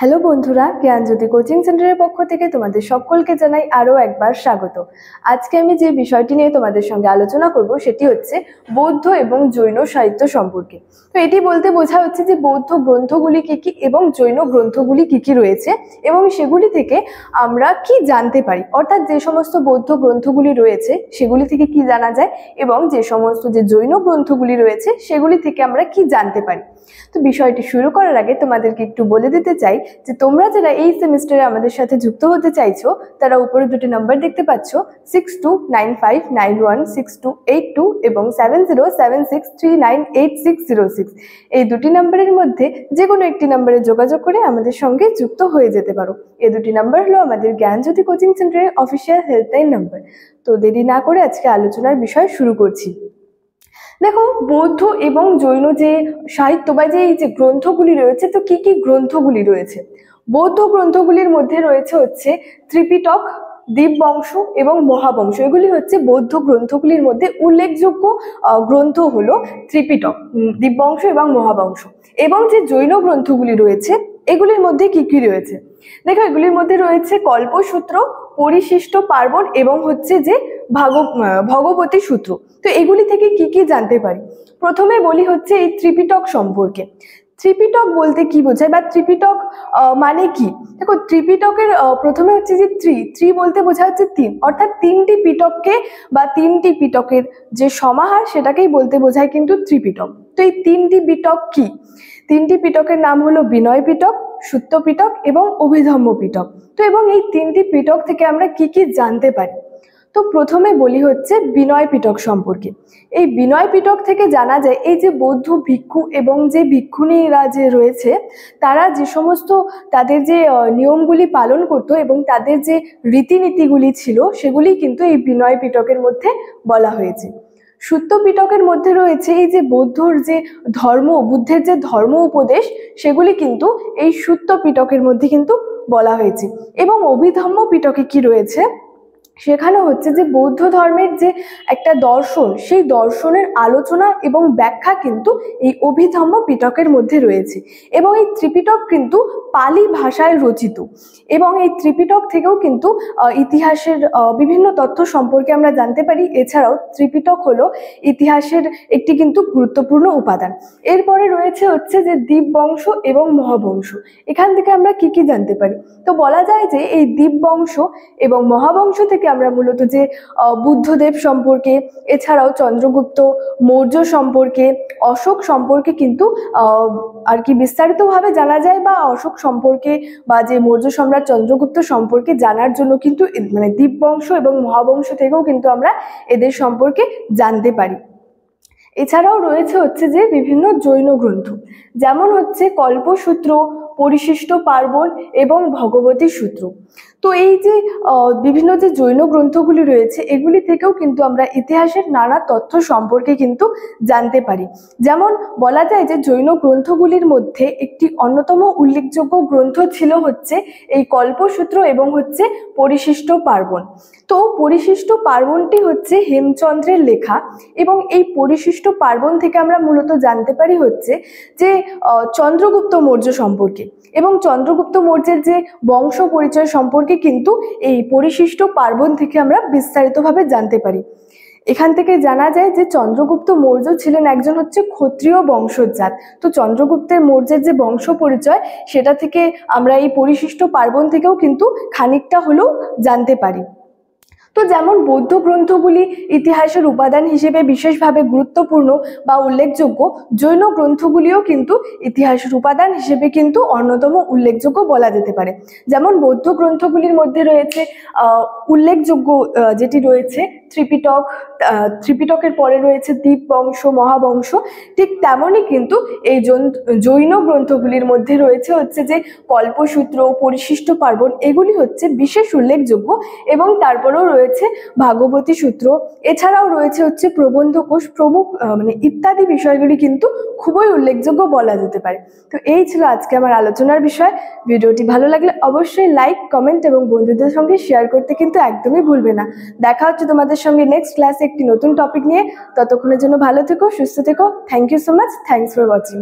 Hello বন্ধুরা, জ্ঞানজ্যোতি coaching সেন্টারের পক্ষ থেকে তোমাদের সকলকে জানাই আরও একবার স্বাগত। আজকে আমি যে বিষয়টি নিয়ে তোমাদের সঙ্গে আলোচনা করব সেটি হচ্ছে বৌদ্ধ এবং জৈন সাহিত্য সম্পর্কে। তো এটি বলতে বোঝা হচ্ছে যে বৌদ্ধ গ্রন্থগুলি কী কী এবং জৈন গ্রন্থগুলি কী কী রয়েছে এবং সেগুলি থেকে আমরা কি জানতে পারি, অর্থাৎ যে সমস্ত বৌদ্ধ গ্রন্থগুলি রয়েছে সেগুলি থেকে কি জানা যায় এবং যে সমস্ত জৈন গ্রন্থগুলি রয়েছে সেগুলি থেকে আমরা কি জানতে পারি। তো বিষয়টি শুরু করার আগে তোমাদেরকে একটু বলে দিতে চাই যে তোমরা যারা এই সেমিস্টারে আমাদের সাথে যুক্ত হতে চাইছো তারা উপরে দুটি নাম্বার দেখতে পাচ্ছ 6295916282 এবং 7076398606। এই দুটি নাম্বারের মধ্যে যে কোনো একটি নাম্বারে যোগাযোগ করে আমাদের সঙ্গে যুক্ত হয়ে যেতে পারো। এই দুটি নাম্বার হলো আমাদের জ্ঞানজ্যোতি কোচিং সেন্টারের অফিসিয়াল হেল্পলাইন নাম্বার। তো দেরি না করে আজকে আলোচনার বিষয় শুরু করছি। দেখো, বৌদ্ধ এবং জৈন যে সাহিত্য বা যে এই যে গ্রন্থগুলি রয়েছে, তো কি কি গ্রন্থগুলি রয়েছে? বৌদ্ধ গ্রন্থগুলির মধ্যে রয়েছে হচ্ছে ত্রিপিটক, দীপবংশ এবং মহাবংশ। এগুলি হচ্ছে বৌদ্ধ গ্রন্থগুলির মধ্যে উল্লেখযোগ্য গ্রন্থ হলো ত্রিপিটক, দীপবংশ এবং মহাবংশ। এবং যে জৈন গ্রন্থগুলি রয়েছে এগুলির মধ্যে কি কি রয়েছে? দেখো, এগুলির মধ্যে রয়েছে কল্পসূত্র, পরিশিষ্ট পার্বণ এবং হচ্ছে যে ভগবতী সূত্র। তো এগুলি থেকে কি কি জানতে পারি? প্রথমে বলি হচ্ছে এই ত্রিপিটক সম্পর্কে। ত্রিপিটক বলতে কি বোঝায় বা ত্রিপিটক মানে কি? দেখো, ত্রিপিটকের প্রথমে হচ্ছে যে ত্রি বলতে বোঝা হচ্ছে তিন, অর্থাৎ তিনটি পিটককে বা তিনটি পিটকের যে সমাহার সেটাকেই বলতে বোঝায় কিন্তু ত্রিপিটক। তো এই তিনটি পিটক কি? তিনটি পিটকের নাম হলো বিনয় পিটক, সুত্ত পিটক এবং অভিধম্ম পিটক। তো এবং এই তিনটি পিটক থেকে আমরা কি কি জানতে পারি? তো প্রথমে বলি হচ্ছে বিনয় পিটক সম্পর্কে। এই বিনয় পিটক থেকে জানা যায় এই যে বৌদ্ধ ভিক্ষু এবং যে ভিক্ষুণীরা যে রয়েছে তারা যে সমস্ত তাদের যে নিয়মগুলি পালন করতো এবং তাদের যে রীতিনীতিগুলি ছিল সেগুলি কিন্তু এই বিনয় পিটকের মধ্যে বলা হয়েছে। সুত্ত পিটকের মধ্যে রয়েছে এই যে বুদ্ধের যে ধর্ম উপদেশ সেগুলি কিন্তু এই সুত্ত পিটকের মধ্যে কিন্তু বলা হয়েছে। এবং অভিধম্ম পিটকে কি রয়েছে? সেখানে হচ্ছে যে বৌদ্ধ ধর্মের যে একটা দর্শন, সেই দর্শনের আলোচনা এবং ব্যাখ্যা কিন্তু এই অভিধম্ম পিটকের মধ্যে রয়েছে। এবং এই ত্রিপিটক কিন্তু পালি ভাষায় রচিত এবং এই ত্রিপিটক থেকেও কিন্তু ইতিহাসের বিভিন্ন তথ্য সম্পর্কে আমরা জানতে পারি। এছাড়াও ত্রিপিটক হলো ইতিহাসের একটি কিন্তু গুরুত্বপূর্ণ উপাদান। এরপরে রয়েছে হচ্ছে যে দীপবংশ এবং মহাবংশ। এখান থেকে আমরা কি কি জানতে পারি? তো বলা যায় যে এই দীপবংশ এবং মহাবংশ থেকে আমরা মূলত যে বুদ্ধদেব সম্পর্কে, এছাড়াও চন্দ্রগুপ্ত মৌর্য সম্পর্কে, অশোক সম্পর্কে কিন্তু আর কি বিস্তারিতভাবে জানা যায়, বা অশোক সম্পর্কে বা যে মৌর্য সম্রাট চন্দ্রগুপ্ত সম্পর্কে জানার জন্য কিন্তু মানে দীপবংশ এবং মহাবংশ থেকেও কিন্তু আমরা এদের সম্পর্কে জানতে পারি। এছাড়াও রয়েছে হচ্ছে যে বিভিন্ন জৈন গ্রন্থ, যেমন হচ্ছে কল্পসূত্র, পরিশিষ্ট পার্বণ এবং ভগবতী সূত্র। তো এই যে বিভিন্ন যে জৈন গ্রন্থগুলি রয়েছে এগুলি থেকেও কিন্তু আমরা ইতিহাসের নানা তথ্য সম্পর্কে কিন্তু জানতে পারি। যেমন বলা যায় যে জৈন গ্রন্থগুলির মধ্যে একটি অন্যতম উল্লেখযোগ্য গ্রন্থ ছিল হচ্ছে এই কল্পসূত্র এবং হচ্ছে পরিশিষ্ট পার্বণ। তো পরিশিষ্ট পার্বণটি হচ্ছে হেমচন্দ্রের লেখা এবং এই পরিশিষ্ট পার্বণ থেকে আমরা মূলত জানতে পারি হচ্ছে যে চন্দ্রগুপ্ত মৌর্য সম্পর্কে এবং চন্দ্রগুপ্ত মৌর্যের যে বংশ পরিচয় সম্পর্কে কিন্তু এই পরিশিষ্ট পার্বণ থেকে আমরা বিস্তারিতভাবে জানতে পারি। এখান থেকে জানা যায় যে চন্দ্রগুপ্ত মৌর্য ছিলেন একজন হচ্ছে ক্ষত্রিয় বংশজাত। তো চন্দ্রগুপ্তের মৌর্যের যে বংশ পরিচয় সেটা থেকে আমরা এই পরিশিষ্ট পার্বণ থেকেও কিন্তু খানিকটা হলেও জানতে পারি। তো যেমন বৌদ্ধ গ্রন্থগুলি ইতিহাসের উপাদান হিসেবে বিশেষভাবে গুরুত্বপূর্ণ বা উল্লেখযোগ্য, জৈন গ্রন্থগুলিও কিন্তু ইতিহাসের উপাদান হিসেবে কিন্তু অন্যতম উল্লেখযোগ্য বলা যেতে পারে। যেমন বৌদ্ধ গ্রন্থগুলির মধ্যে রয়েছে উল্লেখযোগ্য যেটি রয়েছে ত্রিপিটক, ত্রিপিটকের পরে রয়েছে দীপবংশ, মহাবংশ। ঠিক তেমনই কিন্তু এই জৈন গ্রন্থগুলির মধ্যে রয়েছে হচ্ছে যে কল্পসূত্র, পরিশিষ্ট পার্বণ, এগুলি হচ্ছে বিশেষ উল্লেখযোগ্য। এবং তারপরেও রয়েছে ভাগবতী সূত্র, এছাড়াও রয়েছে হচ্ছে প্রবন্ধকোষ প্রমুখ মানে ইত্যাদি বিষয়গুলি কিন্তু খুবই উল্লেখযোগ্য বলা যেতে পারে। তো এই ছিল আজকে আমার আলোচনার বিষয়। ভিডিওটি ভালো লাগলে অবশ্যই লাইক, কমেন্ট এবং বন্ধুদের সঙ্গে শেয়ার করতে কিন্তু একদমই ভুলবে না। দেখা হচ্ছে তোমাদের সঙ্গে নেক্সট ক্লাসে একটি নতুন টপিক নিয়ে। ততক্ষণের জন্য ভালো থেকো, সুস্থ থেকো। Thank you so much. Thanks for watching.